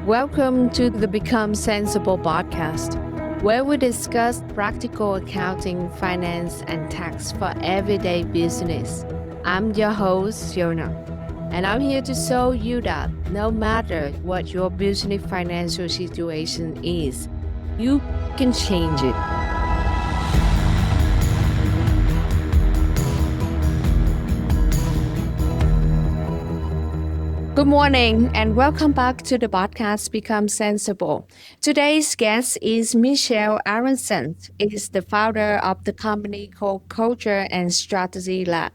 Welcome to the Become Sensible podcast, where we discuss practical accounting, finance, and tax for everyday business. I'm your host, Fiona, and I'm here to show you that no matter what your business financial situation is, you can change it. Good morning and welcome back to the podcast Become Sensible. Today's guest is Michelle Aronson. Is the founder of the company called Culture and Strategy Lab,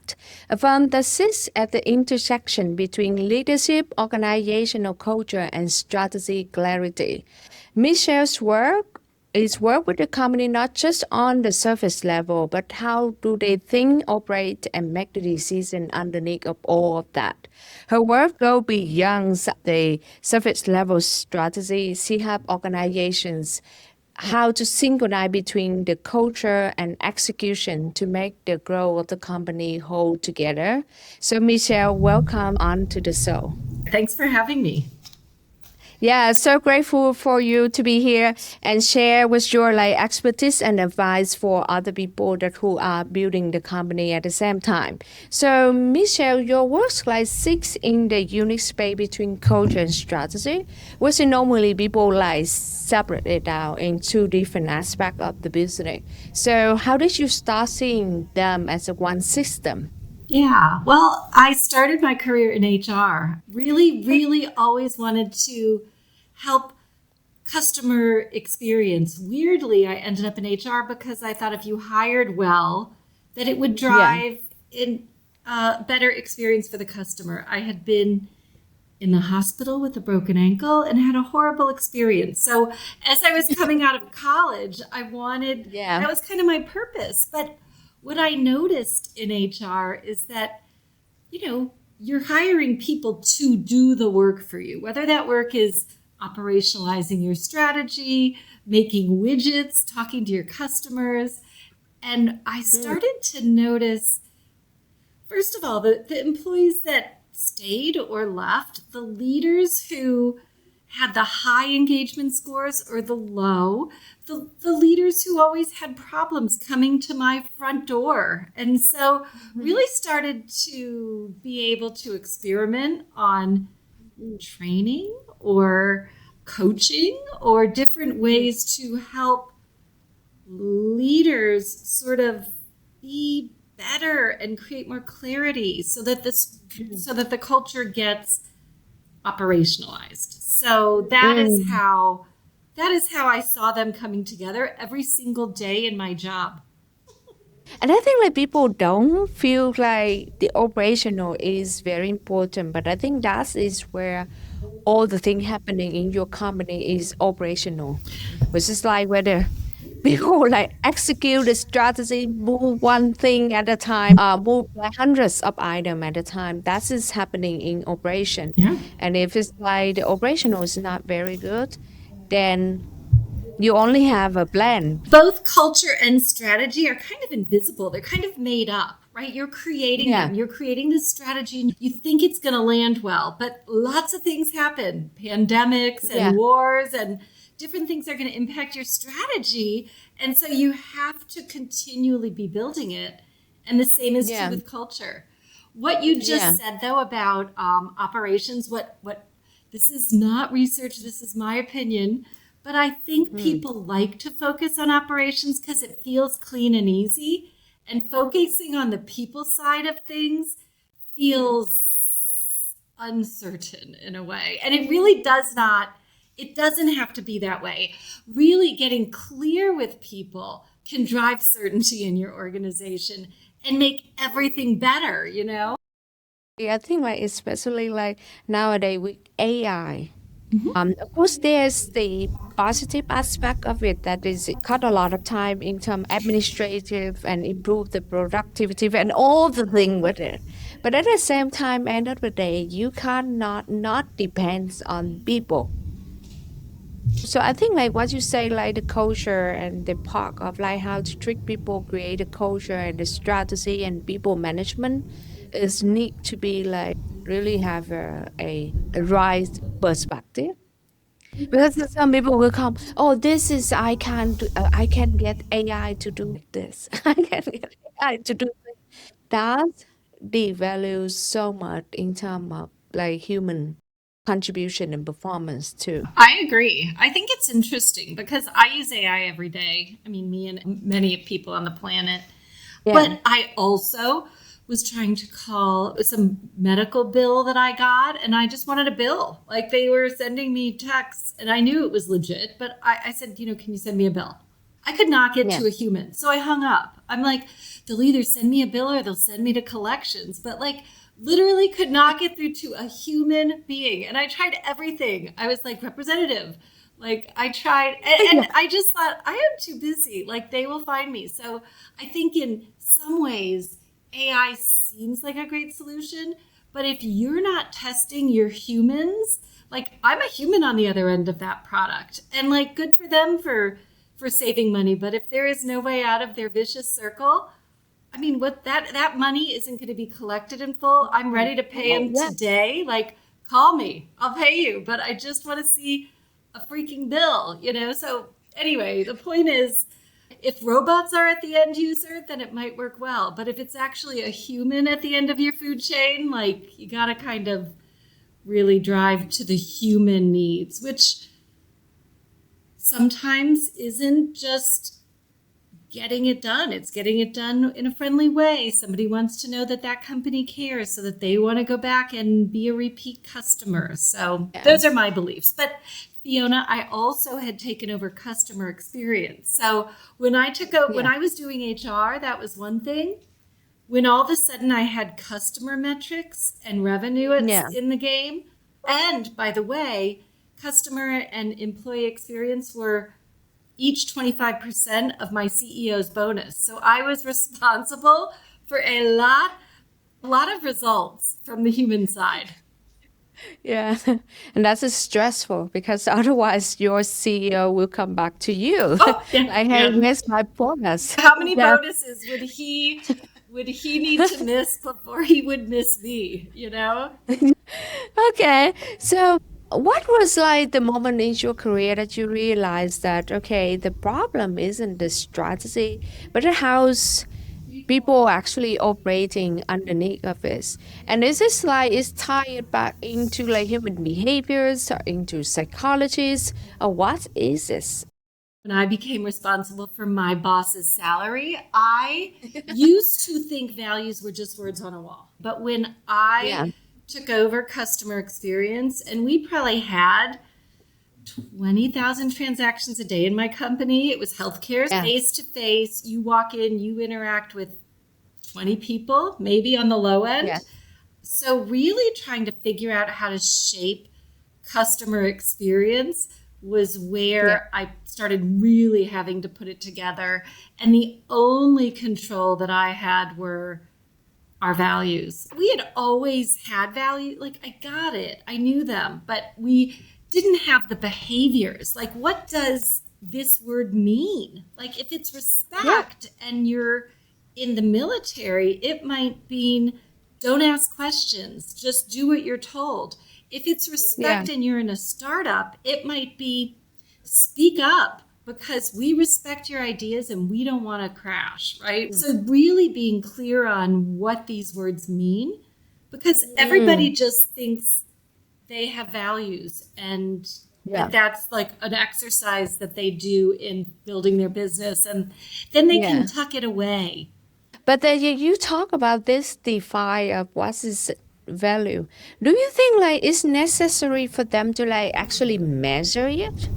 a firm that sits at the intersection between leadership, organizational culture, and strategy clarity. Michelle's work with the company not just on the surface level, but how do they think, operate, and make the decision underneath of all of that. Her work goes beyond the surface level strategy. She helps organizations how to synchronize between the culture and execution to make the growth of the company hold together. So Michelle, welcome on to the show. Thanks for having me. Yeah, so grateful for you to be here and share with your expertise and advice for other people who are building the company at the same time. So Michelle, your work sits in the unique space between culture and strategy, which normally people separate it out in two different aspects of the business. So how did you start seeing them as one system? Yeah, well, I started my career in HR. Really always wanted to help customer experience. Weirdly, I ended up in HR because I thought if you hired well, that it would drive in a better experience for the customer. I had been in the hospital with a broken ankle and had a horrible experience. So as I was coming out of college, that was kind of my purpose. But what I noticed in HR is that, you're hiring people to do the work for you, whether that work is operationalizing your strategy, making widgets, talking to your customers. And I started to notice, first of all, the employees that stayed or left, the leaders who had the high engagement scores or the low, the leaders who always had problems coming to my front door. And so really started to be able to experiment on training or coaching or different ways to help leaders sort of be better and create more clarity so that the culture gets operationalized. So that is how I saw them coming together every single day in my job. And I think people don't feel like the operational is very important, but I think that is where all the thing happening in your company is operational, which is whether people execute the strategy, move one thing at a time, move hundreds of items at a time. That is happening in operation. Yeah. And if it's the operational is not very good, then you only have a plan. Both culture and strategy are kind of invisible. They're kind of made up, right? You're creating them. You're creating this strategy and you think it's going to land well, but lots of things happen. Pandemics and wars and different things are going to impact your strategy. And so you have to continually be building it. And the same is true with culture. What you just said, though, about operations, what this is not research, this is my opinion. But I think people like to focus on operations because it feels clean and easy. And focusing on the people side of things feels uncertain in a way. And it really it doesn't have to be that way. Really getting clear with people can drive certainty in your organization and make everything better, Yeah, I think especially nowadays with AI. Of course, there's the positive aspect of it that is it cut a lot of time in terms administrative and improve the productivity and all the thing with it. But at the same time, end of the day, you cannot not depend on people. So I think what you say, the culture and the part of how to treat people, create a culture and the strategy and people management is need to be really have a right perspective. Because some people will come, oh, this is I can get AI to do this. I can get AI to do that. Devalues so much in terms of like human contribution and performance too. I agree. I think it's interesting because I use AI every day. I mean, me and many people on the planet. Yeah, But I also was trying to call some medical bill that I got, and I just wanted a bill. Like they were sending me texts, and I knew it was legit, but I said, can you send me a bill? I could not get yeah. to a human. So I hung up. I'm like, they'll either send me a bill or they'll send me to collections, but like literally could not get through to a human being. And I tried everything. I was like, representative. Like I tried, and I just thought, I am too busy. Like they will find me. So I think in some ways, AI seems like a great solution. But if you're not testing your humans, like I'm a human on the other end of that product, and like good for them for saving money. But if there is no way out of their vicious circle, I mean, what that money isn't going to be collected in full. I'm ready to pay Oh, him yeah. today. Like, call me, I'll pay you. But I just want to see a freaking bill. So anyway, the point is, if robots are at the end user, then it might work well. But if it's actually a human at the end of your food chain, like you got to kind of really drive to the human needs, which sometimes isn't just getting it done. It's getting it done in a friendly way. Somebody wants to know that that company cares so that they want to go back and be a repeat customer. So Yeah. those are my beliefs. But Fiona, I also had taken over customer experience. So when when Yeah. I was doing HR, that was one thing. When all of a sudden I had customer metrics and revenue Yeah. in the game, and by the way, customer and employee experience were each 25% of my CEO's bonus. So I was responsible for a lot of results from the human side. Yeah. And that's stressful because otherwise your CEO will come back to you. Oh, yeah, Like, hey, yeah. where's my bonus? How many Yeah. bonuses would he need to miss before he would miss me? Okay. So what was like the moment in your career that you realized that, okay, the problem isn't the strategy, but how's people actually operating underneath of it? And is this like it's tied back into like human behaviors or into psychologists or what is this? When I became responsible for my boss's salary, I used to think values were just words on a wall. But when Yeah. I took over customer experience, and we probably had 20,000 transactions a day in my company. It was healthcare, Yeah. face to face. You walk in, you interact with 20 people, maybe on the low Yeah. end. So, really trying to figure out how to shape customer experience was Yeah. where I started really having to put it together. And the only control that I had were our values. We had always had value. Like, I got it, I knew them, but we didn't have the behaviors. Like, what does this word mean? Like, if it's Yeah. respect and you're in the military, it might mean don't ask questions, just do what you're told. If it's Yeah. respect and you're in a startup, it might be speak up because we respect your ideas and we don't want to crash, right? So, really being clear on what these words mean because everybody Mm. just thinks they have values and Yeah. that's like an exercise that they do in building their business and then they can Yeah. tuck it away. But then you talk about this define of what is value. Do you think like it's necessary for them to like actually measure it?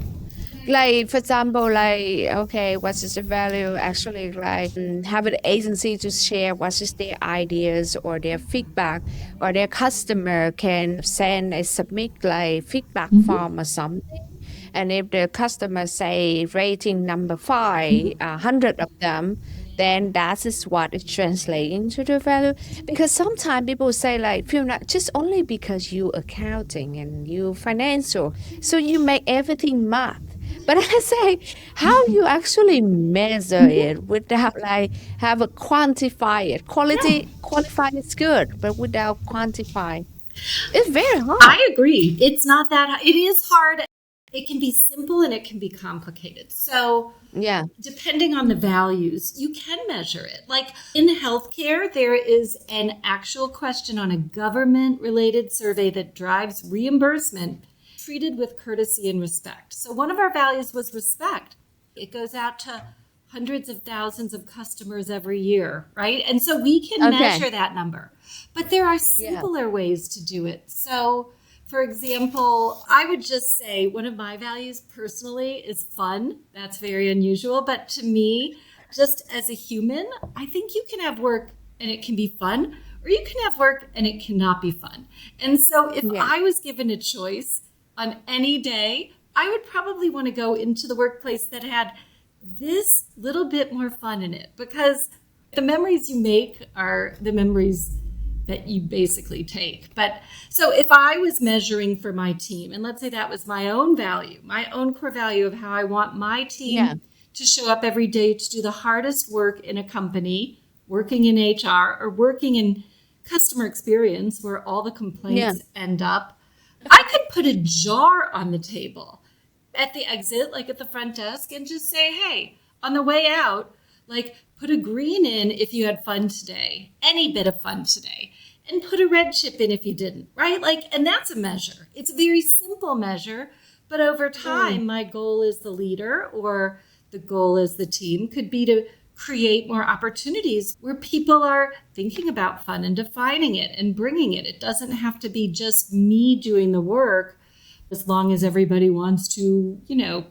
Like for example, like okay, what is the value? Actually, like have an agency to share what is their ideas or their feedback, or their customer can send a submit like feedback form or something. And if the customer say rating number five, 100 of them, then that is what it translates into the value. Because sometimes people say like, Fiona, just only because you accounting and you financial, so you make everything math. But I say, how you actually measure it without like have a quantify it. Yeah. Qualify is good, but without quantify, it's very hard. I agree. It's not that it is hard. it can be simple and it can be complicated. So Yeah. depending on the values, you can measure it. Like in healthcare, there is an actual question on a government-related survey that drives reimbursement treated with courtesy and respect. So one of our values was respect. It goes out to hundreds of thousands of customers every year, right? And so we can Okay. measure that number. But there are Yeah. simpler ways to do it. So for example, I would just say one of my values personally is fun. That's very unusual. But to me, just as a human, I think you can have work and it can be fun, or you can have work and it cannot be fun. And so if Yeah. I was given a choice on any day, I would probably want to go into the workplace that had this little bit more fun in it, because the memories you make are the memories that you basically take. But so if I was measuring for my team, and let's say that was my own value, my own core value of how I want my team Yeah. to show up every day to do the hardest work in a company, working in HR or working in customer experience where all the complaints end up, I could put a jar on the table at the exit, like at the front desk, and just say, hey, on the way out, like put a green in if you had fun today, any bit of fun today, and put a red chip in if you didn't, right? Like, and that's a measure. It's a very simple measure, but over time, my goal as the leader or the goal as the team could be to create more opportunities where people are thinking about fun and defining it and bringing it. It doesn't have to be just me doing the work, as long as everybody wants to,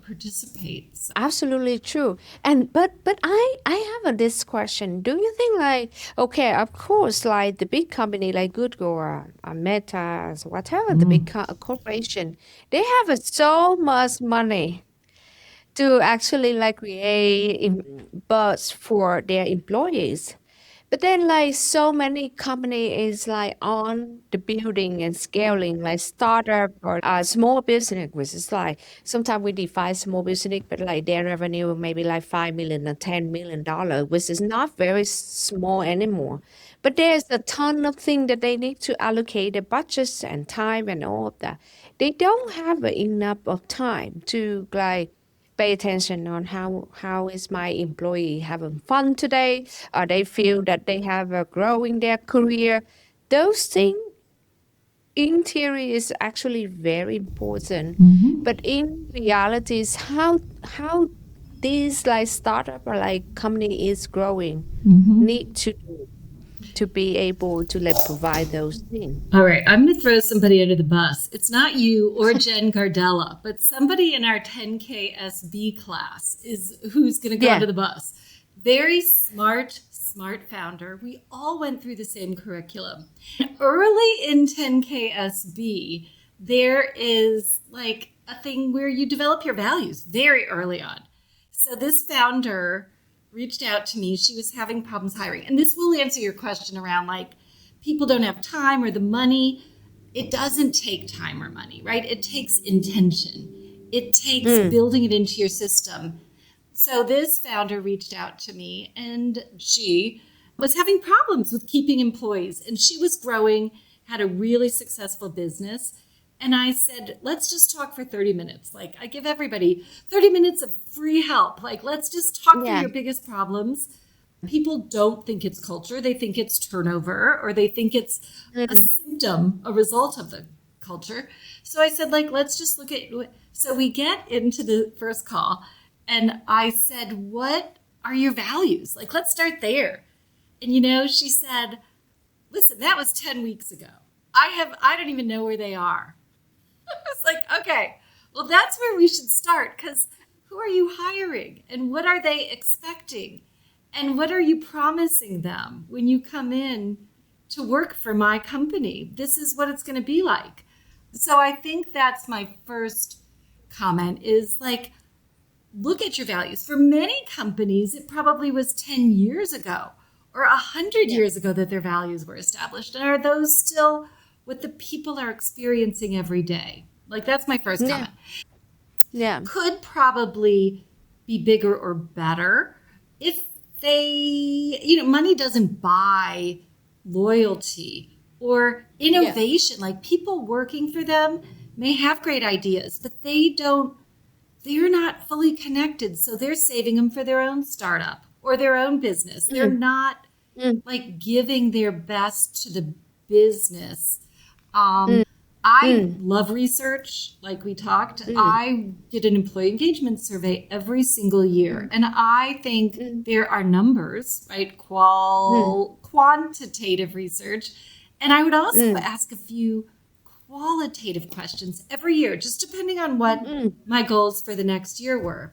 participate. So. Absolutely true. And but I have this question. Do you think like, okay, of course, like the big company like Google or Meta, whatever the big corporation, they have so much money to actually like create buzz for their employees. But then like so many company is like on the building and scaling like startup or small business, which is like sometimes we define small business, but like their revenue maybe like 5 million or $10 million, which is not very small anymore. But there's a ton of things that they need to allocate the budgets and time and all of that. They don't have enough of time to like pay attention on how is my employee having fun today, or they feel that they have a growing their career. Those things in theory is actually very important, but in reality is how this like startup or like company is growing need to be able to like provide those things. All right, I'm going to throw somebody under the bus. It's not you or Jen Gardella, but somebody in our 10K SB class is who's going to go Yeah. under the bus. Very smart founder. We all went through the same curriculum. Early in 10K SB, there is like a thing where you develop your values very early on. So this founder reached out to me. She was having problems hiring. And this will answer your question around like people don't have time or the money. It doesn't take time or money, right? It takes intention. It takes building it into your system. So this founder reached out to me and she was having problems with keeping employees. And she was growing, had a really successful business. And I said, let's just talk for 30 minutes. Like I give everybody 30 minutes of free help. Like, let's just talk through your biggest problems. People don't think it's culture. They think it's turnover, or they think it's a symptom, a result of the culture. So I said, like, let's just look at, so we get into the first call and I said, what are your values? Like, let's start there. And, she said, listen, that was 10 weeks ago. I don't even know where they are. I was like, okay, well, that's where we should start, because who are you hiring and what are they expecting? And what are you promising them when you come in to work for my company? This is what it's going to be like. So I think that's my first comment is like, look at your values. For many companies, it probably was 10 years ago or 100 years ago that their values were established. And are those still what the people are experiencing every day? Like, that's my first comment. Yeah. Could probably be bigger or better if they, money doesn't buy loyalty or innovation. Like, people working for them may have great ideas, but they're not fully connected. So they're saving them for their own startup or their own business. They're Mm, not mm, like giving their best to the business. mm, I mm, love research, like we talked. mm, I did an employee engagement survey every single year, mm, and I think mm, there are numbers, right? mm, Quantitative research. And I would also mm, ask a few qualitative questions every year, just depending on what mm. my goals for the next year were.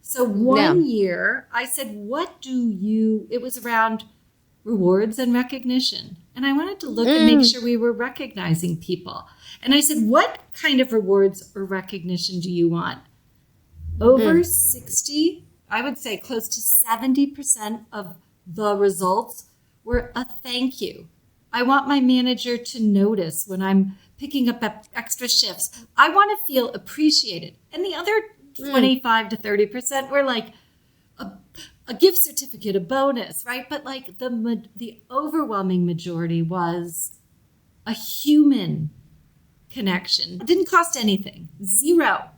So Yeah. one year I said, it was around rewards and recognition. And I wanted to look and make Mm, sure we were recognizing people. And I said, what kind of rewards or recognition do you want? Over mm, 60, I would say close to 70% of the results were a thank you. I want my manager to notice when I'm picking up extra shifts. I want to feel appreciated. And the other mm. 25 to 30% were like a, a gift certificate, a bonus, right? But like the overwhelming majority was a human connection. It didn't cost anything, zero.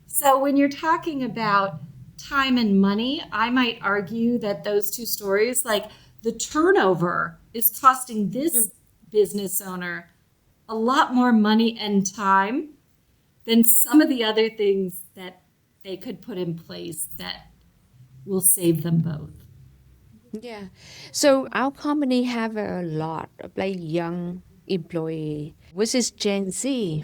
So when you're talking about time and money, I might argue that those two stories, like the turnover is costing Mm. this business owner a lot more money and time than some of the other things that they could put in place that will save them both. Yeah. So our company have a lot of like young employee, which is Gen Z.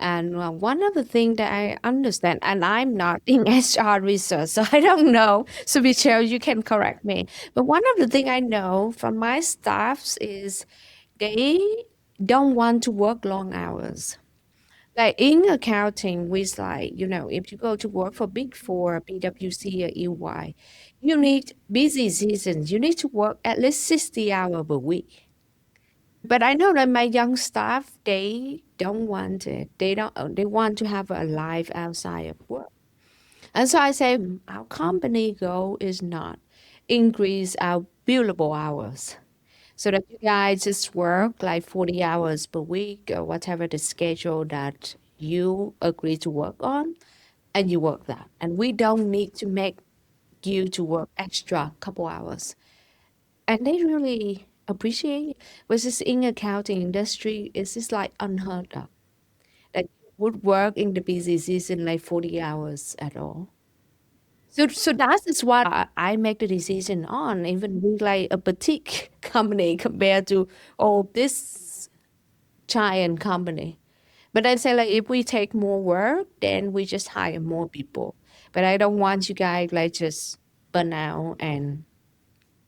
And one of the things that I understand, and I'm not in HR research, so I don't know. So Michelle, you can correct me. But one of the things I know from my staffs is they don't want to work long hours. Like in accounting, with like, if you go to work for Big Four, PwC or EY, you need busy seasons. You need to work at least 60 hours a week. But I know that my young staff, they don't want it. They want to have a life outside of work. And so I say our company goal is not increase our billable hours so that you guys just work like 40 hours per week or whatever the schedule that you agree to work on, and you work that. And we don't need to make you to work extra couple hours. And they really appreciate it. Versus in accounting industry, it's just like unheard of. That you would work in the busy season like 40 hours at all. So that is what I make the decision on, even with like a boutique company compared to this giant company. But I say like if we take more work, then we just hire more people. But I don't want you guys like just burn out and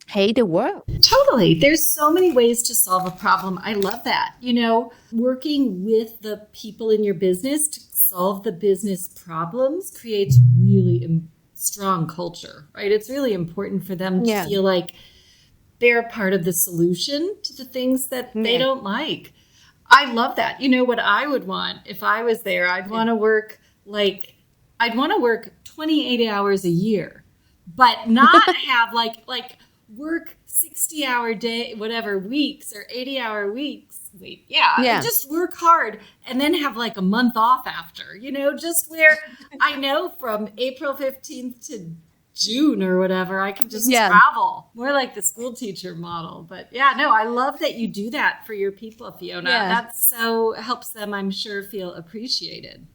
hate the work. Totally. There's so many ways to solve a problem. I love that. Working with the people in your business to solve the business problems creates really strong culture, right? It's really important for them to Yeah, feel like they're part of the solution to the things that they yeah, don't like. I love that. You know what I would want if I was there? I'd want to work 28 hours a year, but not have like work 60-hour day whatever weeks or 80-hour weeks. Wait, yeah, yeah, just work hard and then have like a month off after. Just where I know from April 15th to June or whatever, I could just yeah. travel. More like the school teacher model. But yeah, no, I love that you do that for your people, Fiona. Yeah. That so helps them, I'm sure, feel appreciated.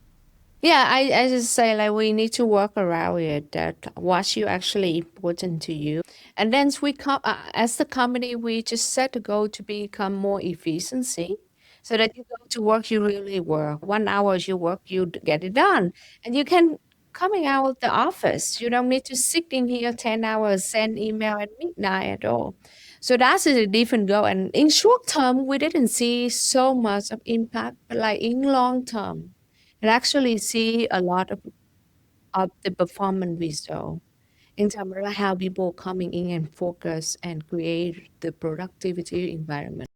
Yeah, I just say like we need to work around it. That what's you actually important to you, and then we come as the company, we just set the goal to become more efficiency, so that you go to work, you really work 1 hour, you work, get it done, and you can coming out of the office. You don't need to sit in here 10 hours, send email at midnight at all. So that's a different goal. And in short term, we didn't see so much of impact, but like in long term. And actually see a lot of the performance we saw in terms of how people coming in and focus and create the productivity environment.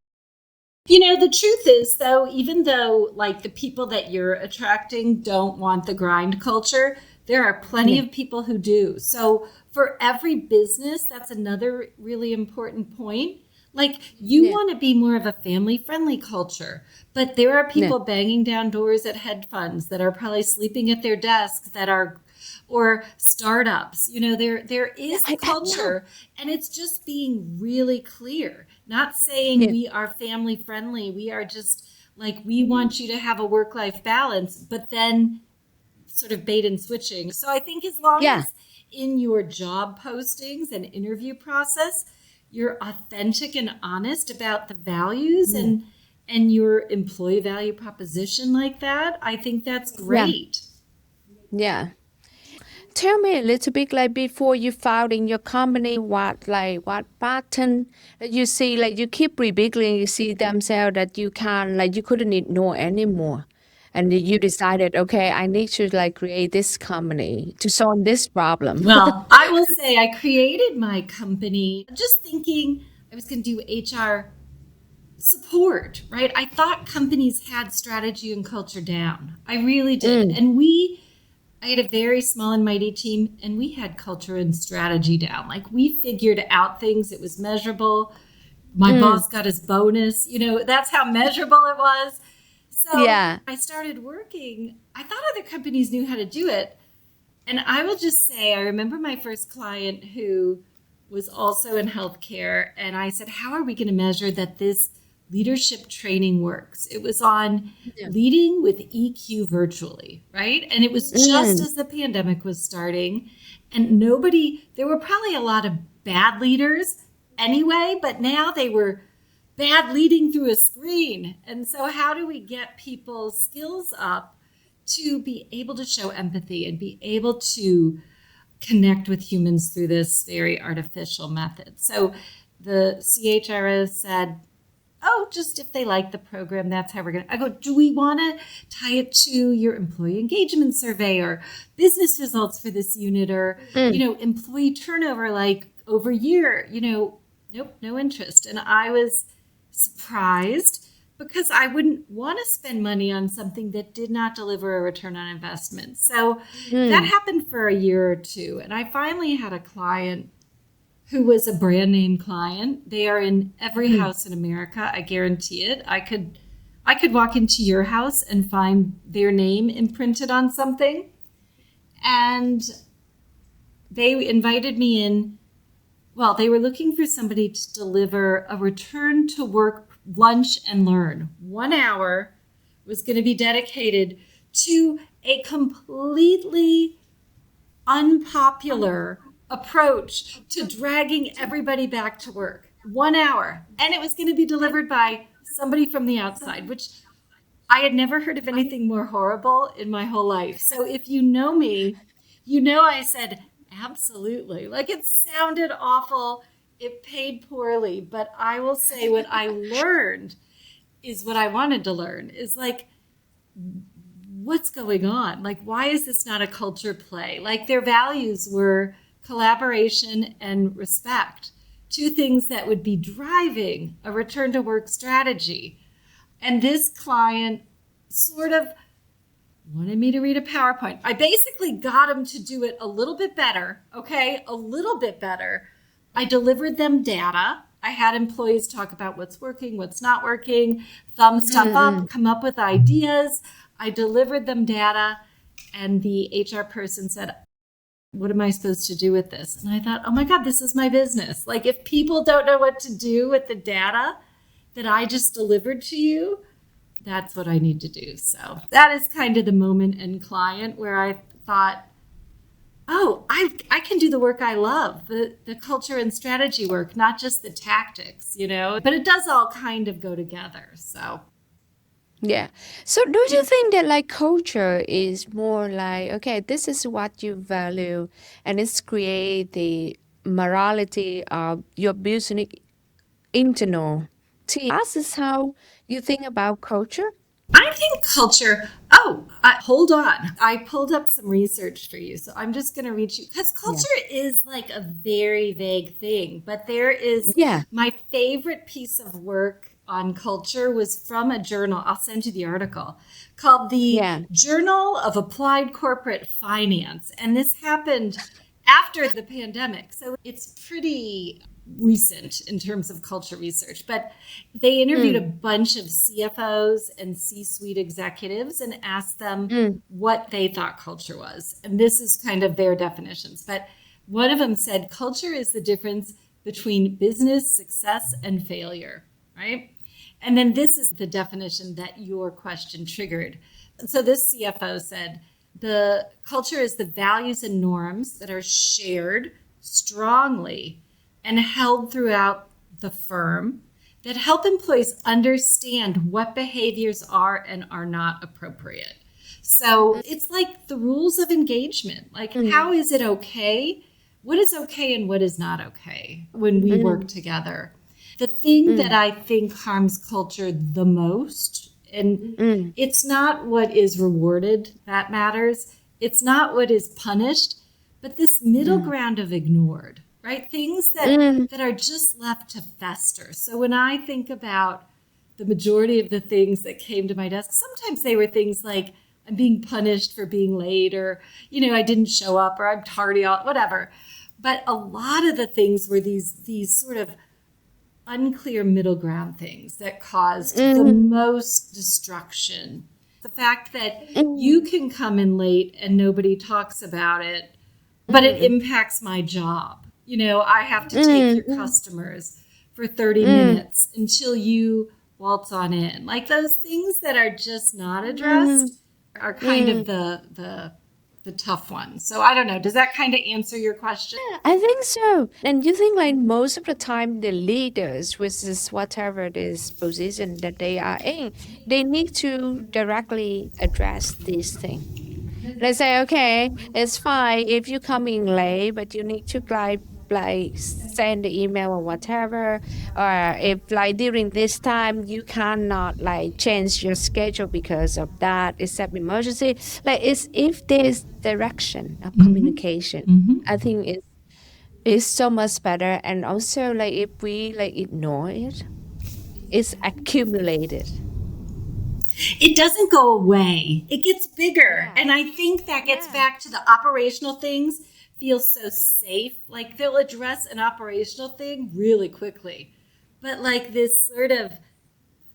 The truth is, though, even though like the people that you're attracting don't want the grind culture, there are plenty Yeah. of people who do. So for every business, that's another really important point. Like, you Yeah. want to be more of a family friendly culture, but there are Yeah. people banging down doors at hedge funds that are probably sleeping at their desks that are, or startups. There Yeah. is the I know. culture, and it's just being really clear, not saying Yeah. we are family friendly. We are just like, we want you to have a work life balance, but then sort of bait and switching. So I think as long Yeah. as in your job postings and interview process, you're authentic and honest about the values Mm. and your employee value proposition like that, I think that's Yeah. great. Yeah. Tell me a little bit like before you founding your company, what pattern that you see like you keep rebuilding, you see themselves that you can't like you couldn't ignore anymore. And you decided, okay, I need to like create this company to solve this problem. Well, I will say I created my company just thinking I was going to do HR support, right? I thought companies had strategy and culture down. I really did. Mm, And I had a very small and mighty team, and we had culture and strategy down. Like, we figured out things, it was measurable. My mm, boss got his bonus. That's how measurable it was. So yeah. I started working. I thought other companies knew how to do it. And I will just say, I remember my first client who was also in healthcare. And I said, how are we going to measure that this leadership training works? It was on Yeah. leading with EQ virtually, right? And it was just Mm, as the pandemic was starting. And there were probably a lot of bad leaders anyway, but now they were bad leading through a screen. And so, how do we get people's skills up to be able to show empathy and be able to connect with humans through this very artificial method? So, the CHRO said, oh, just if they like the program, that's how we're going to. I go, do we want to tie it to your employee engagement survey or business results for this unit or, mm, employee turnover like over year? Nope, no interest. And I was surprised because I wouldn't want to spend money on something that did not deliver a return on investment. So that mm, happened for a year or two. And I finally had a client who was a brand name client. They are in every mm. house in America. I guarantee it. I could walk into your house and find their name imprinted on something. And they invited me in. Well, they were looking for somebody to deliver a return to work lunch and learn. 1 hour was going to be dedicated to a completely unpopular approach to dragging everybody back to work. 1 hour. And it was going to be delivered by somebody from the outside, which I had never heard of anything more horrible in my whole life. So if you know me, I said, absolutely. Like, it sounded awful. It paid poorly. But I will say what I learned is what I wanted to learn is like, what's going on? Like, why is this not a culture play? Like, their values were collaboration and respect, two things that would be driving a return to work strategy. And this client sort of wanted me to read a PowerPoint. I basically got him to do it a little bit better, okay? A little bit better. I delivered them data. I had employees talk about what's working, what's not working, thumb stuff Mm, up, come up with ideas. I delivered them data, and the HR person said, what am I supposed to do with this? And I thought, oh my God, this is my business. Like, if people don't know what to do with the data that I just delivered to you, that's what I need to do. So that is kind of the moment in client where I thought, oh, I can do the work I love, the culture and strategy work, not just the tactics, but it does all kind of go together. So yeah. So do you think that like culture is more like, okay, this is what you value and it's create the morality of your business internal team. This is how you think about culture? I think culture. Oh, hold on. I pulled up some research for you. So I'm just going to read you because Yeah. culture is like a very vague thing. But there is Yeah. my favorite piece of work on culture was from a journal. I'll send you the article called the Yeah. Journal of Applied Corporate Finance. And this happened after the pandemic. So it's pretty recent in terms of culture research, but they interviewed a bunch of CFOs and C-suite executives and asked them mm, what they thought culture was. And this is kind of their definitions. But one of them said culture is the difference between business success and failure, right? And then this is the definition that your question triggered. So this CFO said, the culture is the values and norms that are shared strongly and held throughout the firm that help employees understand what behaviors are and are not appropriate. So it's like the rules of engagement. Like, how is it okay? What is okay and what is not okay when we work together? The thing that I think harms culture the most, and it's not what is rewarded that matters, it's not what is punished, but this middle ground of ignored, right? Things that are just left to fester. So when I think about the majority of the things that came to my desk, sometimes they were things like I'm being punished for being late, or, I didn't show up, or I'm tardy, whatever. But a lot of the things were these sort of unclear middle ground things that caused the most destruction. The fact that you can come in late and nobody talks about it, but it impacts my job. I have to take your customers for 30 minutes until you waltz on in. Like those things that are just not addressed are kind of the tough ones. So I don't know. Does that kind of answer your question? I think so. And you think like most of the time the leaders with this whatever this position that they are in, they need to directly address these things. They say, okay, it's fine if you come in late, but you need to like send the email or whatever. Or if like during this time you cannot like change your schedule because of that, except emergency. Like it's if there's direction of communication, I think it's so much better. And also like if we like ignore it, it's accumulated. It doesn't go away. It gets bigger. Yeah. And I think that gets Yeah. back to the operational things feel so safe. Like they'll address an operational thing really quickly. But like this sort of,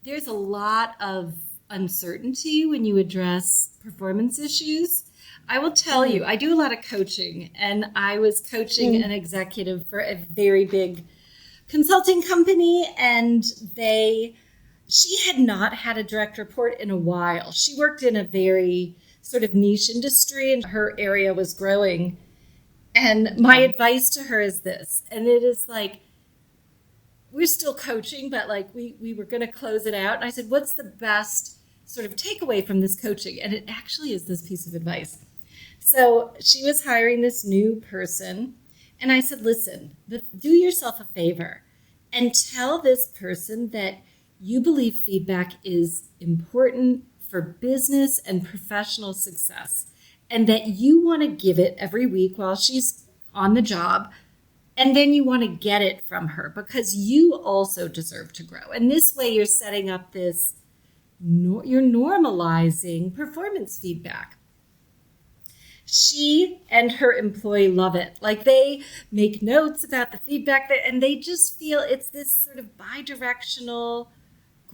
there's a lot of uncertainty when you address performance issues. I will tell you, I do a lot of coaching, and I was coaching an executive for a very big consulting company, and she had not had a direct report in a while. She worked in a very sort of niche industry, and her area was growing. And my advice to her is this, and it is like, we're still coaching, but like we were going to close it out. And I said, what's the best sort of takeaway from this coaching? And it actually is this piece of advice. So she was hiring this new person. And I said, listen, do yourself a favor and tell this person that you believe feedback is important for business and professional success, and that you want to give it every week while she's on the job. And then you want to get it from her because you also deserve to grow. And this way you're setting up this, you're normalizing performance feedback. She and her employee love it. Like they make notes about the feedback and they just feel it's this sort of bi-directional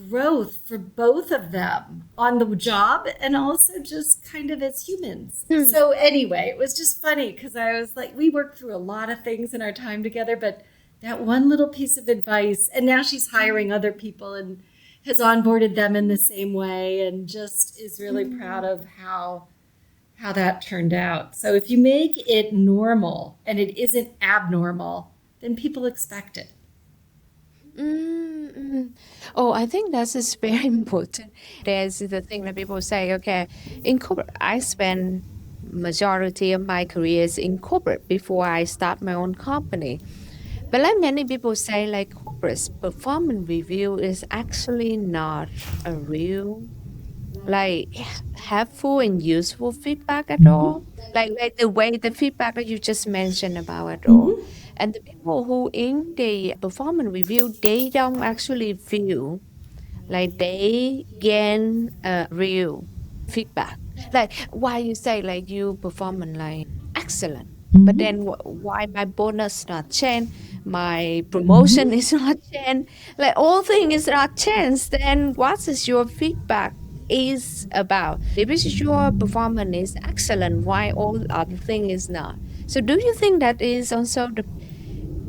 growth for both of them on the job and also just kind of as humans. So anyway, it was just funny because I was like, we worked through a lot of things in our time together, but that one little piece of advice, and now she's hiring other people and has onboarded them in the same way and just is really proud of how that turned out. So if you make it normal and it isn't abnormal, then people expect it. Oh, I think that is very important. There's the thing that people say, okay, in corporate, I spend majority of my career is in corporate before I start my own company. But like many people say, like corporate performance review is actually not a real like helpful and useful feedback at all. Like the way the feedback that you just mentioned about at all. And the people who in the performance review, they don't actually feel like they gain a real feedback. Like why you say like you performance like excellent, but then why my bonus not change? my promotion Mhm. is not changed, like all things is not changed, then what is your feedback is about? If your performance is excellent, why all other thing is not? So do you think that is also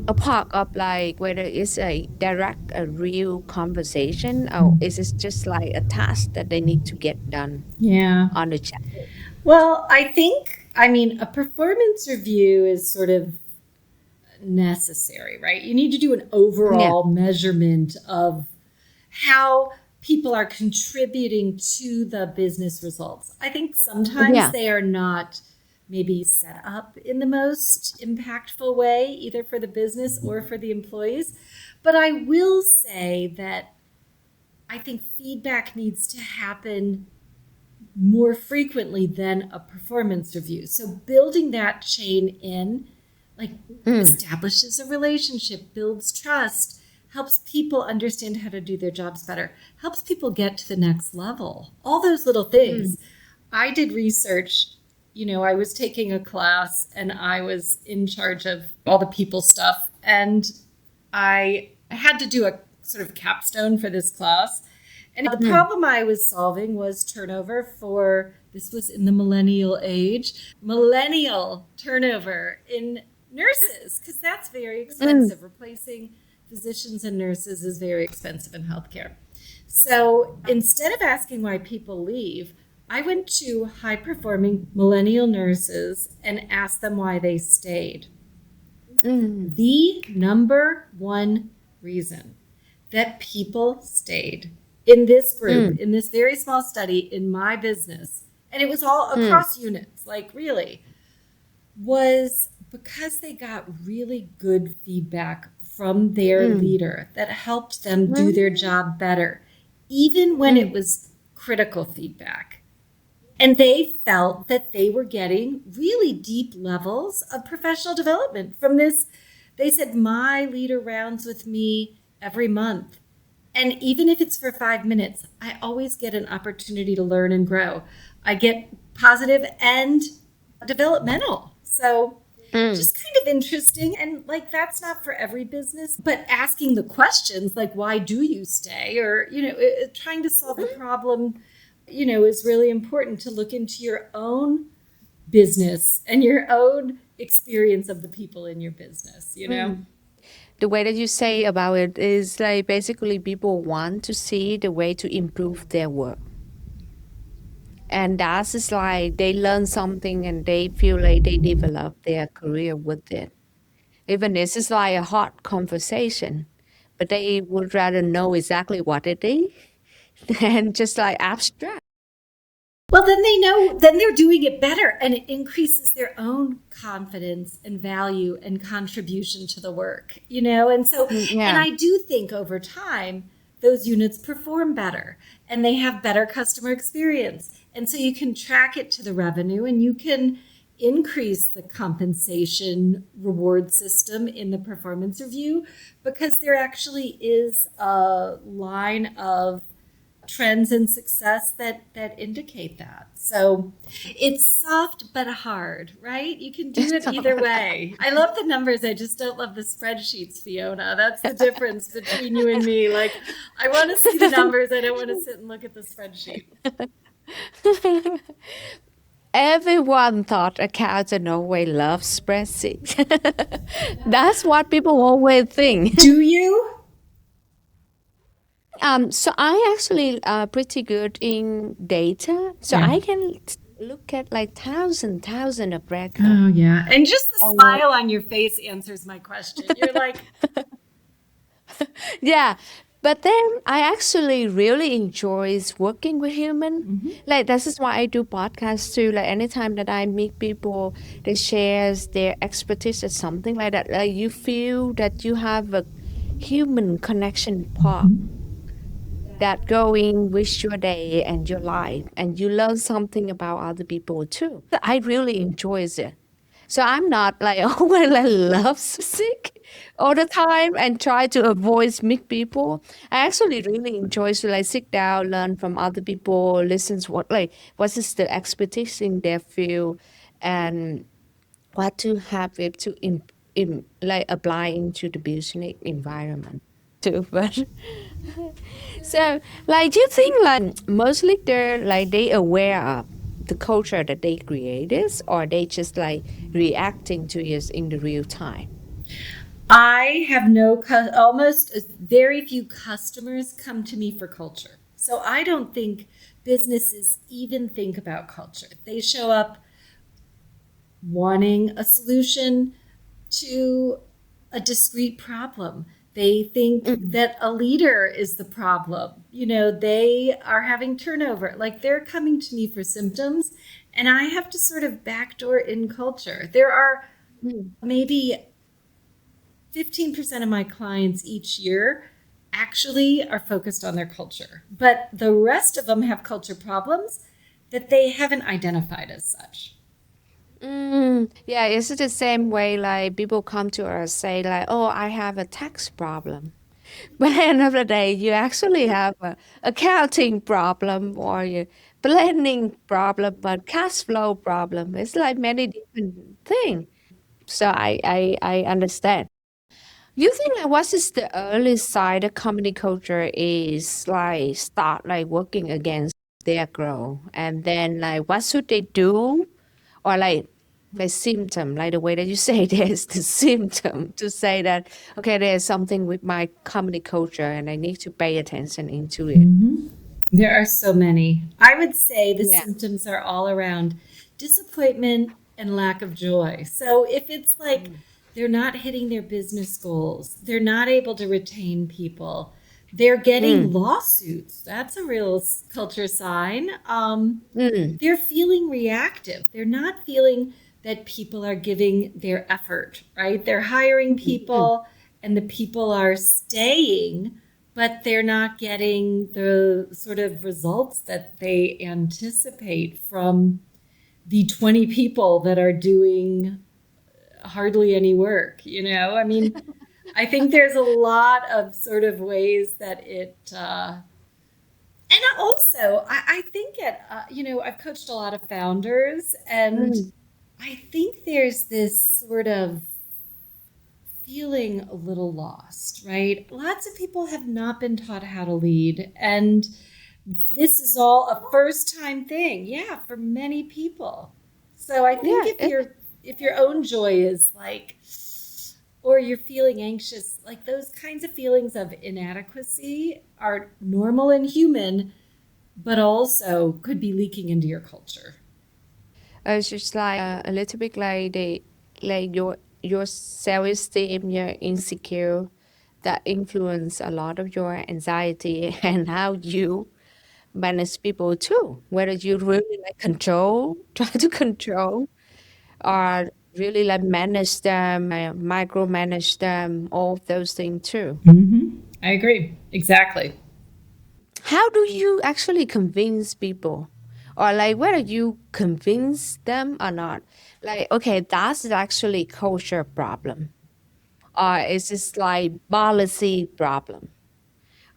a part of like whether it's a direct, a real conversation, or is it just like a task that they need to get done Yeah. on the chat? Well, I mean, a performance review is sort of necessary, right? You need to do an Yeah. overall measurement of how people are contributing to the business results. I think sometimes Yeah. they are not maybe set up in the most impactful way, either for the business or for the employees. But I will say that I think feedback needs to happen more frequently than a performance review. So building that chain in, like, Mm, establishes a relationship, builds trust, helps people understand how to do their jobs better, helps people get to the next level. All those little mm, things. I did research. I was taking a class and I was in charge of all the people stuff. And I had to do a sort of capstone for this class. And the mm, problem I was solving was turnover for, this was in the millennial age, millennial turnover in nurses, because that's very mm, expensive. Replacing physicians and nurses is very expensive in healthcare. So instead of asking why people leave, I went to high performing millennial nurses and asked them why they stayed. mm, The number one reason that people stayed in this group, mm, in this very small study in my business, and it was all mm, across units, like really, was because they got really good feedback from their mm, leader that helped them do their mm, job better, even when it mm, was critical feedback. And they felt that they were getting really deep levels of professional development from this. They said, my leader rounds with me every month. And even if it's for 5 minutes, I always get an opportunity to learn and grow. I get positive and developmental. So mm. just kind of interesting. And like, that's not for every business, but asking the questions like, why do you stay? Or, trying to solve the problem, is really important to look into your own business and your own experience of the people in your business. Mm. The way that you say about it is like basically people want to see the way to improve their work. And that's is like they learn something and they feel like they develop their career with it. Even this is like a hot conversation, but they would rather know exactly what it is than just like abstract. Well, then they know, then they're doing it better and it increases their own confidence and value and contribution to the work. And so, Mm, and yeah. I do think over time, those units perform better and they have better customer experience. And so you can track it to the revenue and you can increase the compensation reward system in the performance review because there actually is a line of trends and success that indicate that. So it's soft but hard, right? You can do it either way. I love the numbers. I just don't love the spreadsheets, Fiona. That's the difference between you and me. Like, I want to see the numbers. I don't want to sit and look at the spreadsheet. Everyone thought accountant always loves spreadsheets. That's what people always think. Do you? So I actually pretty good in data. So Yeah. I can look at like thousand of record. Oh, yeah. And just the Oh, smile on your face answers my question. You're like, yeah. But then I actually really enjoys working with human. mhm. Like this is why I do podcasts too. Like anytime that I meet people, they shares their expertise or something like that. Like you feel that you have a human connection part that go in with your day and your life, and you learn something about other people too. I really enjoys it. So I'm not like always like love sick all the time and try to avoid meet people. I actually really enjoy to like sit down, learn from other people, listen to what is the expertise in their field, and what to have it to in like applying to the business environment too. But so, like, do you think like most leaders like they aware of the culture that they created, or they just like reacting to it in the real time? I have almost very few customers come to me for culture. So I don't think businesses even think about culture. They show up wanting a solution to a discrete problem. They think Mm. that a leader is the problem. They are having turnover. Like they're coming to me for symptoms, and I have to sort of backdoor in culture. There are Mm. maybe 15% of my clients each year actually are focused on their culture, but the rest of them have culture problems that they haven't identified as such. Yeah, it's the same way like people come to us say like, "Oh, I have a tax problem." But at the end of the day, you actually have a accounting problem or a planning problem, but cash flow problem. It's like many different things. So I understand. You think like what is the early side of company culture is like start like working against their growth, and then like what should they do, or like symptom, like the way that you say there's the symptom to say that okay, there's something with my company culture and I need to pay attention into it. Mhm. There are so many. I would say the Yeah. symptoms are all around disappointment and lack of joy. So if it's like Mm. they're not hitting their business goals, they're not able to retain people, they're getting Mm. lawsuits. That's a real culture sign. Mm. They're feeling reactive. They're not feeling that people are giving their effort, right? They're hiring Mm. people and the people are staying, but they're not getting the sort of results that they anticipate from the 20 people that are doing hardly any work, I mean, I think there's a lot of sort of ways that and also, I think I've coached a lot of founders, and Mm. I think there's this sort of feeling a little lost, right? Lots of people have not been taught how to lead, and this is all a first time thing, yeah, for many people. So I think Yeah. if your own joy is like, or you're feeling anxious, like those kinds of feelings of inadequacy are normal and human, but also could be leaking into your culture. It's just like a little bit like the like your self esteem, your insecure that influence a lot of your anxiety and how you manage people too. Whether you really like control, try to control, or really like manage them, micromanage them, all of those things too. I agree. Exactly. How do you actually convince people? Or like whether you convince them or not? Like, okay, that's actually culture problem. Or is this like policy problem?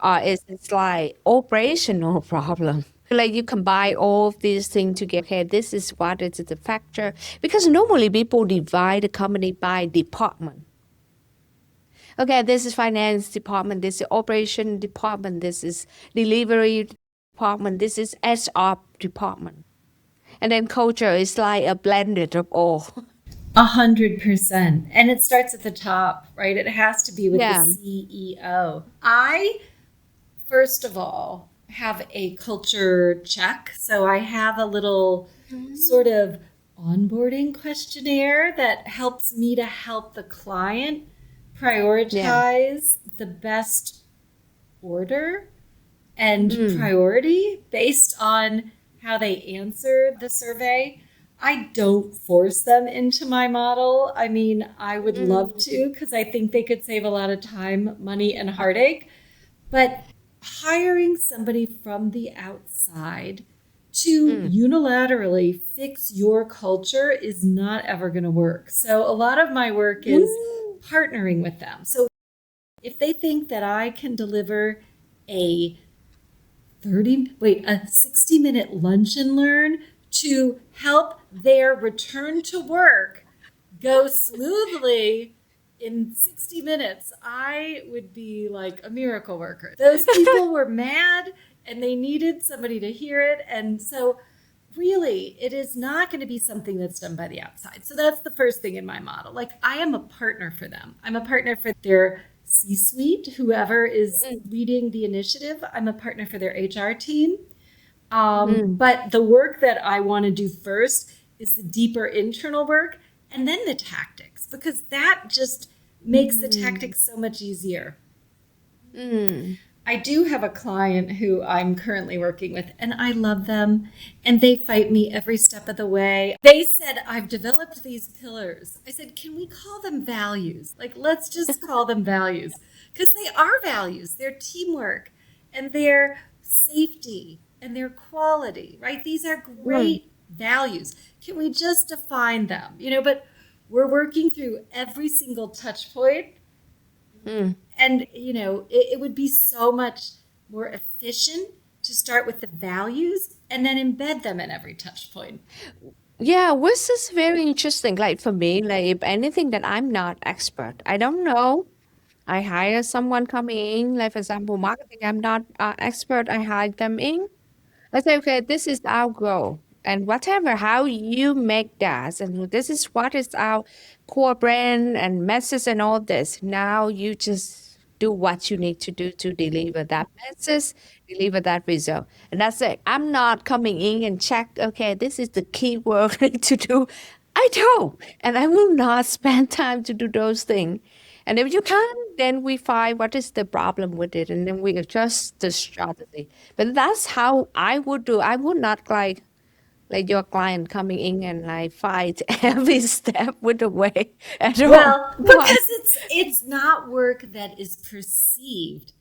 Or is it like operational problem? Like you combine all of these things together. Okay, this is what is the factor. Because normally people divide the company by department. Okay, this is finance department, this is operation department, this is delivery department, this is HR department. And then culture is like a blended of all. 100%. And it starts at the top, right? It has to be with the Yeah. CEO. I, first of all, have a culture check. So I have a little sort of onboarding questionnaire that helps me to help the client Yeah. prioritize the best order and Mm. priority based on how they answer the survey. I don't force them into my model. I mean, I would love Mm. to because I think they could save a lot of time, money, and heartache. But hiring somebody from the outside to Mm. unilaterally fix your culture is not ever going to work. So a lot of my work is Mm. partnering with them. So if they think that I can deliver a a 60-minute lunch and learn to help their return to work go smoothly, in 60 minutes, I would be like a miracle worker. Those people were mad and they needed somebody to hear it. And so, really, it is not going to be something that's done by the outside. So, that's the first thing in my model. Like, I am a partner for them, I'm a partner for their C suite, whoever is leading the initiative. I'm a partner for their HR team. Mm, But the work that I want to do first is the deeper internal work and then the tactics, because that just makes the mm, tactics so much easier. mm, I do have a client who I'm currently working with, and I love them, and they fight me every step of the way. They said, I've developed these pillars. I said, can we call them values? Like, let's just call them values, because they are values. They're teamwork, and they're safety, and they're quality, right? These are mm, great values. Can we just define them? But we're working through every single touch point, mm. and it would be so much more efficient to start with the values and then embed them in every touch point. Yeah, which is very interesting. Like for me, like if anything that I'm not expert, I don't know. I hire someone coming in, like for example, marketing. I'm not expert. I hire them in. I say, okay, this is our goal. And whatever, how you make that, and this is what is our core brand and message and all this. Now you just do what you need to do to deliver that message, deliver that result. And that's it. I'm not coming in and check, okay, this is the key work I need to do. I don't. And I will not spend time to do those things. And if you can, then we find what is the problem with it, and then we adjust the strategy. But that's how I would do. I would not like your client coming in and like fight every step with the way at all. Well, Why? because it's not work that is perceived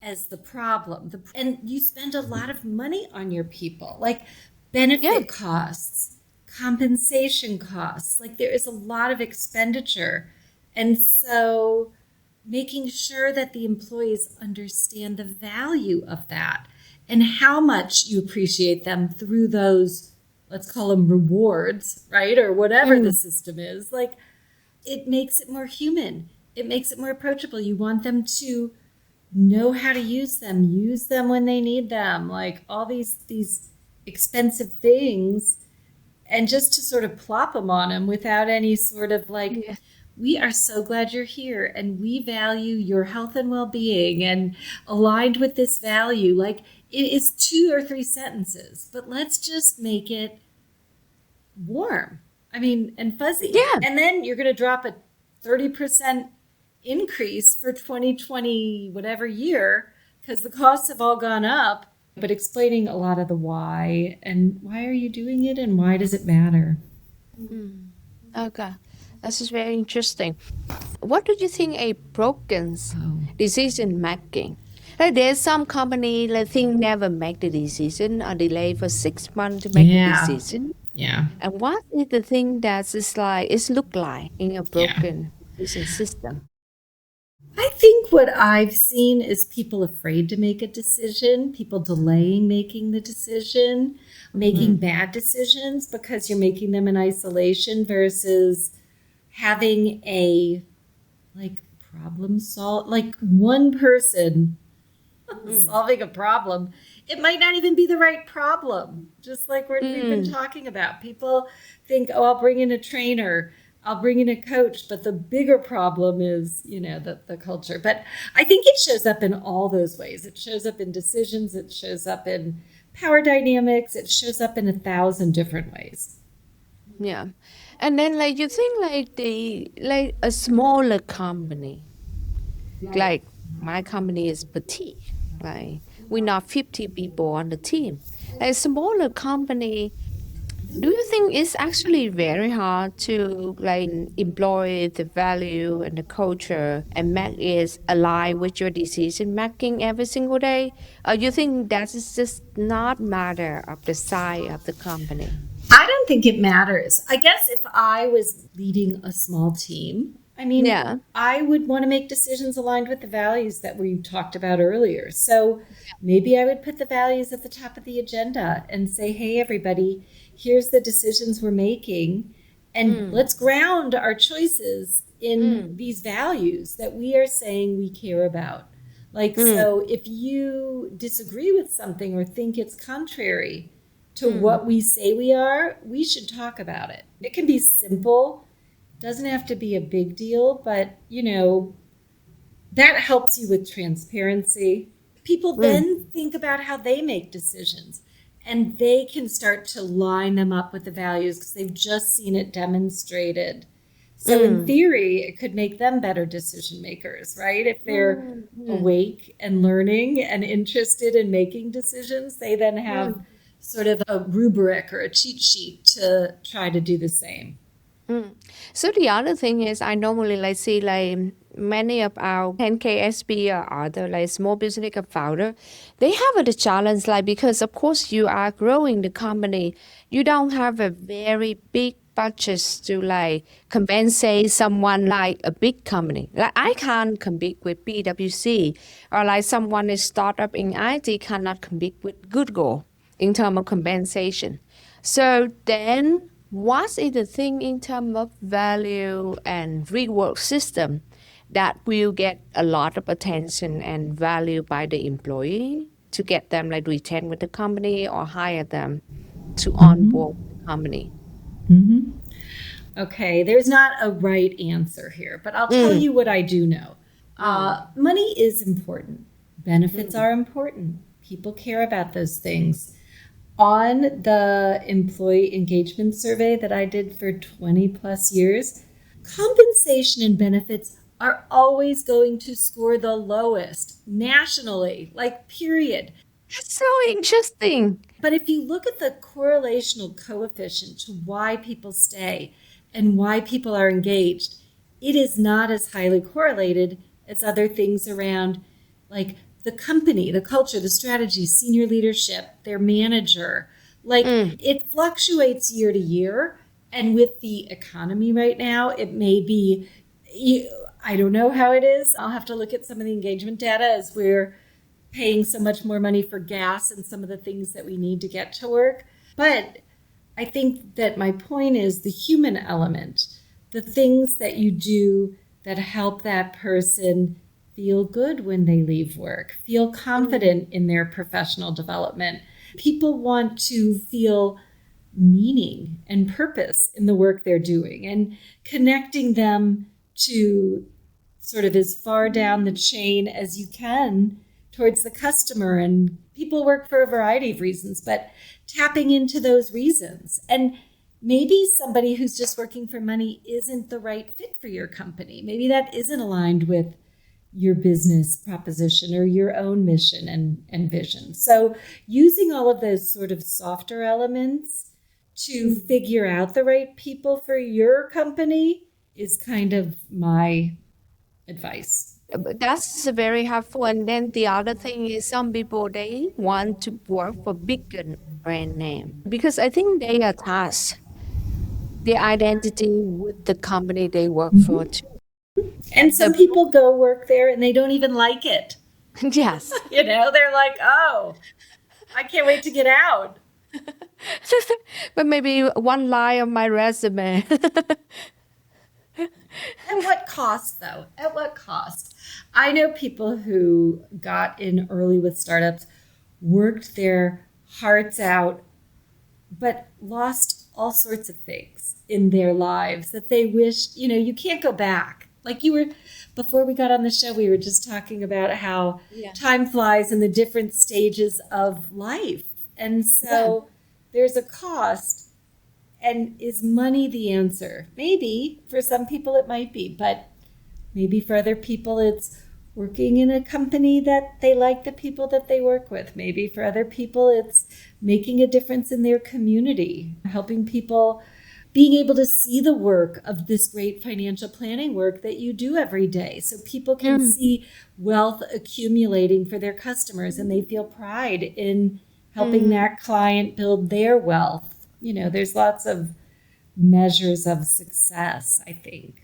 as the problem. And you spend a lot of money on your people, like Yeah. benefit costs, compensation costs. Like there is a lot of expenditure. And so making sure that the employees understand the value of that and how much you appreciate them through those, let's call them rewards, right? Or whatever the Mm. system is. Like it makes it more human. It makes it more approachable. You want them to know how to use them when they need them, like all these expensive things, and just to sort of plop them on them without any sort of like, Yeah. we are so glad you're here and we value your health and well-being and aligned with this value. Like it is 2 or 3 sentences, but let's just make it warm. I mean, and fuzzy. Yeah. And then you're going to drop a 30% increase for 2020, whatever year, because the costs have all gone up. But explaining a lot of the why and why are you doing it and why does it matter? Mm. Okay. This is very interesting. What do you think a broken Oh, decision making? Like there's some company that think never make the decision or delay for 6 months to make the yeah. decision. Yeah. And what is the thing that is like it's look like in a Yeah. broken decision system? I think what I've seen is people afraid to make a decision, people delaying making the decision, making Mm. bad decisions because you're making them in isolation versus having a like problem solve, like one person Mm. solving a problem. It might not even be the right problem, just like we've been Mm. talking about. People think, oh, I'll bring in a trainer, I'll bring in a coach, but the bigger problem is, the culture. But I think it shows up in all those ways. It shows up in decisions, it shows up in power dynamics, it shows up in 1,000 different ways. Yeah. And then like you think like the like a smaller company, like my company is petite. Like we're not 50 people on the team. Like a smaller company, do you think it's actually very hard to like employ the value and the culture and make it align with your decision making every single day? Or you think that is just not matter of the size of the company? I don't think it matters. I guess if I was leading a small team, I mean, Yeah. I would want to make decisions aligned with the values that we talked about earlier. So maybe I would put the values at the top of the agenda and say, hey, everybody, here's the decisions we're making. And let's ground our choices in Mm, these values that we are saying we care about. Like, mm, so if you disagree with something or think it's contrary to mm, what we say we are, we should talk about it. It can be simple, doesn't have to be a big deal, but that helps you with transparency. People mm, then think about how they make decisions and they can start to line them up with the values because they've just seen it demonstrated. So, in mm, theory, it could make them better decision makers, right? If they're mm, mm, awake and learning and interested in making decisions, they then have mm, sort of a rubric or a cheat sheet to try to do the same. mm. So the other thing is, I normally like see like many of our 10K or other like small business founder, they have the challenge like because of course you are growing the company, you don't have a very big budget to like compensate someone like a big company. Like I can't compete with PwC or like someone is startup in IT cannot compete with Google in terms of compensation. So then, what is the thing in terms of value and reward system that will get a lot of attention and value by the employee to get them like retain with the company or hire them to onboard the company? Okay, there's not a right answer here, but I'll tell Mm, you what I do know. mm, Money is important, benefits mm, are important. People care about those things. On the employee engagement survey that I did for 20 plus years, compensation and benefits are always going to score the lowest nationally, like, period. that's so interesting. But if you look at the correlational coefficient to why people stay and why people are engaged, it is not as highly correlated as other things around, like the company, the culture, the strategy, senior leadership, their manager. Like, Mm, it fluctuates year to year. And with the economy right now, it may be, I don't know how it is. I'll have to look at some of the engagement data as we're paying so much more money for gas and some of the things that we need to get to work. But I think that my point is the human element, the things that you do that help that person feel good when they leave work, feel mm, confident in their professional development. People want to feel meaning and purpose in the work they're doing and connecting them to sort of as far down the chain as you can towards the customer. And people work for a variety of reasons, but tapping into those reasons. And maybe somebody who's just working for money isn't the right fit for your company. Maybe that isn't aligned with your business proposition or your own mission and vision. So, using all of those sort of softer elements to mm. figure out the right people for your company is kind of my advice. But that's very helpful. And then the other thing is some people they want to work for bigger brand name because I think they attach their identity with the company they work for Mhm. too. And And some people go work there and they don't even like it. yes. They're like, oh, I can't wait to get out. But maybe one line on my resume. At what cost, though? At what cost? I know people who got in early with startups, worked their hearts out, but lost all sorts of things in their lives that they wish, you can't go back. Like you were, before we got on the show, we were just talking about how Yeah. time flies in the different stages of life. And Yeah. so there's a cost. And is money the answer? Maybe. For some people, it might be. But maybe for other people, it's working in a company that they like the people that they work with. Maybe for other people, it's making a difference in their community, helping people, being able to see the work of this great financial planning work that you do every day. So people can Mm, see wealth accumulating for their customers and they feel pride in helping mm, that client build their wealth. There's lots of measures of success, I think.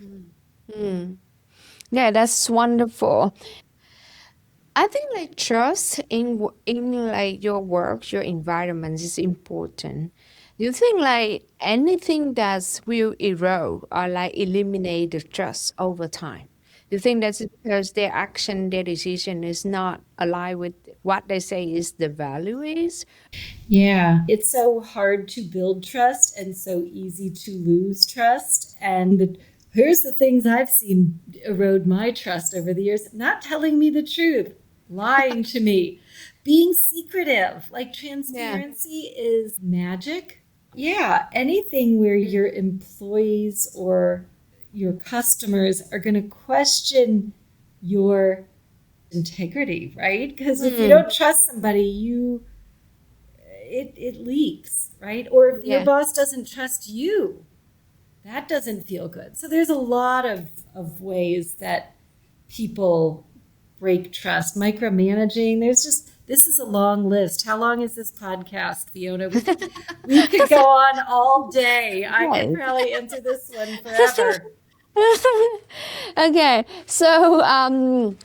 mm. Yeah, that's wonderful. I think like trust in like your work, your environment is important. You think like anything that will erode or like eliminate the trust over time? You think that's because their action, their decision is not aligned with what they say is the value is? Yeah, it's so hard to build trust and so easy to lose trust. And here's the things I've seen erode my trust over the years: not telling me the truth, lying to me, being secretive. Like Yeah. transparency is magic. Yeah, anything where your employees or your customers are going to question your integrity, right? Because if you Mm, don't trust somebody, it leaks, right? Or if your yeah. boss doesn't trust you, that doesn't feel good. So there's a lot of ways that people break trust. Micromanaging, there's just this is a long list. How long is this podcast, Fiona? We could go on all day. I could Right. probably answer this one forever. Okay. So,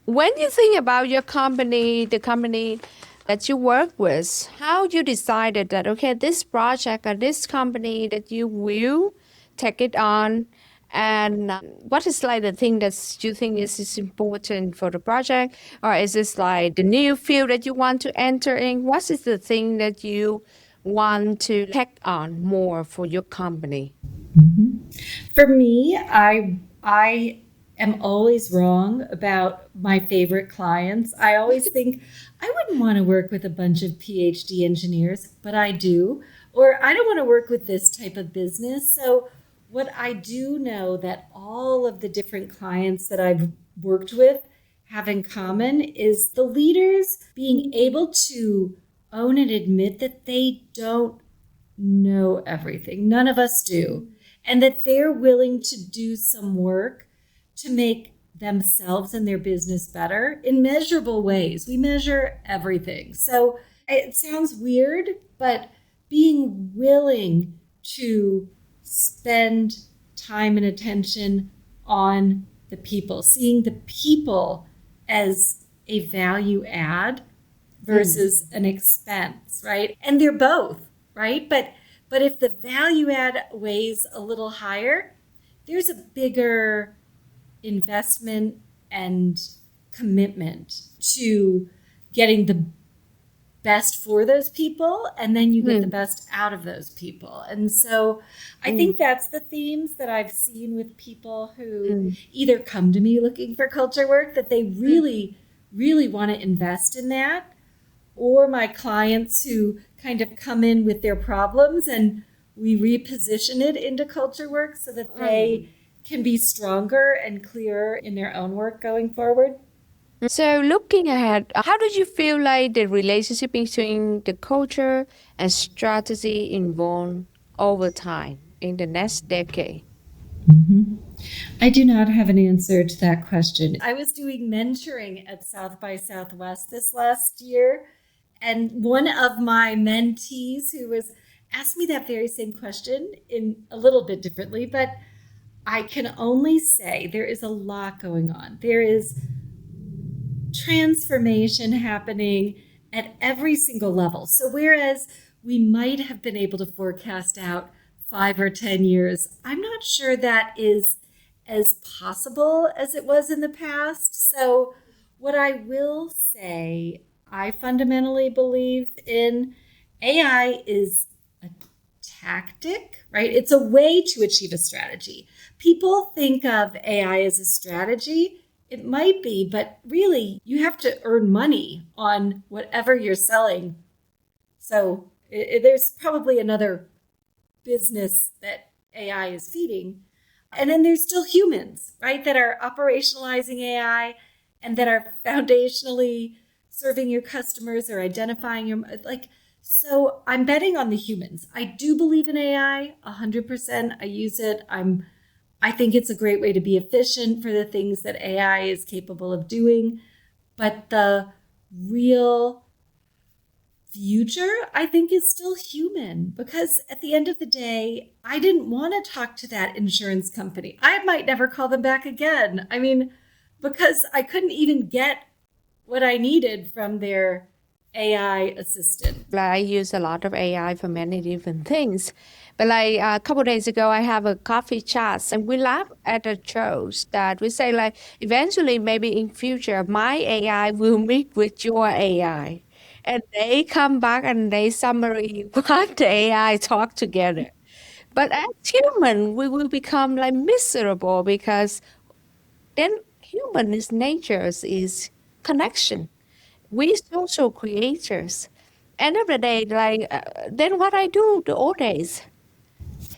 when you think about your company, the company that you work with, how you decided that, okay, this project or this company that you will take it on, and what is like the thing that you think is important for the project, or is this like the new field that you want to enter in? What is the thing that you want to take on more for your company? For me, I am always wrong about my favorite clients. I always think I wouldn't want to work with a bunch of PhD engineers, but I do. Or I don't want to work with this type of business. So what I do know that all of the different clients that I've worked with have in common is the leaders being able to own and admit that they don't know everything. None of us do. And that they're willing to do some work to make themselves and their business better in measurable ways. We measure everything. So it sounds weird, but being willing to spend time and attention on the people, seeing the people as a value add Mm. versus an expense, right? And they're both, right? But if the value add weighs a little higher, there's a bigger investment and commitment to getting the best for those people, and then you get the Mm. best out of those people. And so I think Mm. that's the themes that I've seen with people who Mm. either come to me looking for culture work, that they really want to invest in that, or my clients who kind of come in with their problems and we reposition it into culture work so that they Mm. can be stronger and clearer in their own work going forward. So, looking ahead, how do you feel like the relationship between the culture and strategy evolve over time in the next decade? Mhm. I do not have an answer to that question. I was doing mentoring at South by Southwest this last year, and one of my mentees who was asked me that very same question in a little bit differently, but I can only say there is a lot going on. There is transformation happening at every single level. So, whereas we might have been able to forecast out 5 or 10 years, I'm not sure that is as possible as it was in the past. So, what I will say, I fundamentally believe in AI is a tactic, right? It's a way to achieve a strategy. People think of AI as a strategy. It might be, but really, you have to earn money on whatever you're selling. So there's probably another business that AI is feeding. And then there's still humans, right, that are operationalizing AI and that are foundationally serving your customers or identifying your, like, so I'm betting on the humans. I do believe in AI 100%. I use it. I think it's a great way to be efficient for the things that AI is capable of doing. But the real future, I think, is still human, because at the end of the day, I didn't want to talk to that insurance company. I might never call them back again. I mean, because I couldn't even get what I needed from their AI assistant. Like I use a lot of AI for many different things. But like a couple days ago, I have a coffee chat and we laugh at the jokes that we say like eventually maybe in future my AI will meet with your AI. And they come back and they summary what the AI talk together. But as human, we will become like miserable because then human is natures is connection. We social creators. End of the day, like then what I do the old days.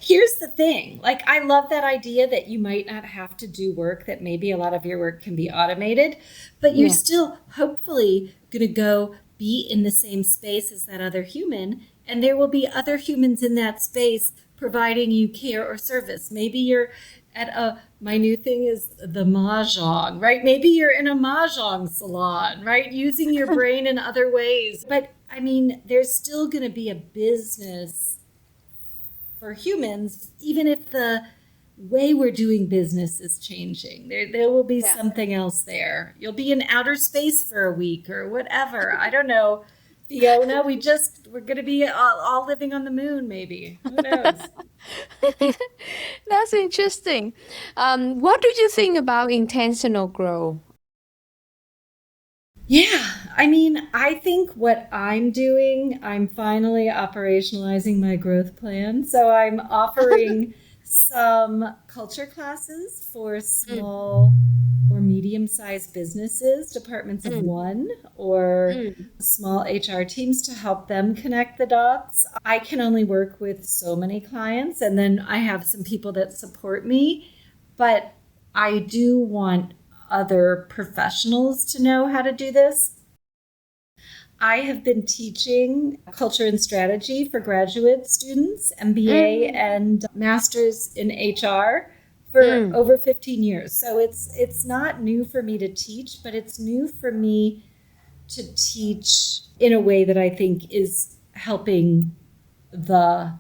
Here's the thing, like, I love that idea that you might not have to do work, that maybe a lot of your work can be automated, but you're Yeah. still hopefully going to go be in the same space as that other human, and there will be other humans in that space providing you care or service. Maybe you're at my new thing is the mahjong, right? Maybe you're in a mahjong salon, right? Using your brain in other ways. But I mean, there's still going to be a business for humans, even if the way we're doing business is changing. There will be Yeah. something else there. You'll be in outer space for a week or whatever. I don't know, Fiona. We're going to be all living on the moon, maybe. Who knows? That's interesting. What do you think about intentional growth? Yeah, I mean, I think what I'm doing, I'm finally operationalizing my growth plan. So I'm offering some culture classes for Mm, small or medium sized businesses, departments of mm, one, or mm. small HR teams to help them connect the dots. I can only work with so many clients, and then I have some people that support me, but I do want other professionals to know how to do this. I have been teaching culture and strategy for graduate students, MBA Mm, and masters in HR for mm, over 15 years. So it's not new for me to teach, but it's new for me to teach in a way that I think is helping the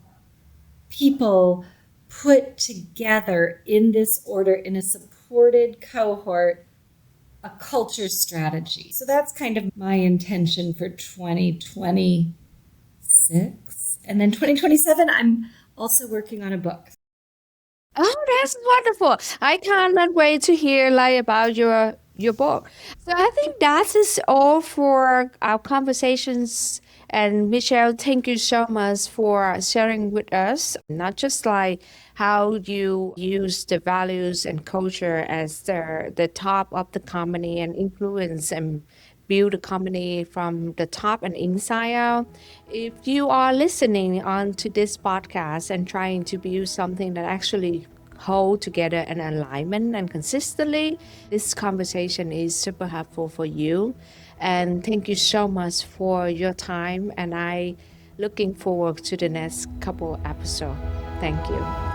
people put together in this order in a supported cohort a culture strategy. So that's kind of my intention for 2026. And then 2027, I'm also working on a book. Oh, that's wonderful. I cannot wait to hear like about your book. So I think that is all for our conversations. And Michelle, thank you so much for sharing with us, not just like how you use the values and culture as the top of the company and influence and build a company from the top and inside out. If you are listening on to this podcast and trying to build something that actually hold together an alignment and consistently, this conversation is super helpful for you. And thank you so much for your time. And I looking forward to the next couple episodes. Thank you.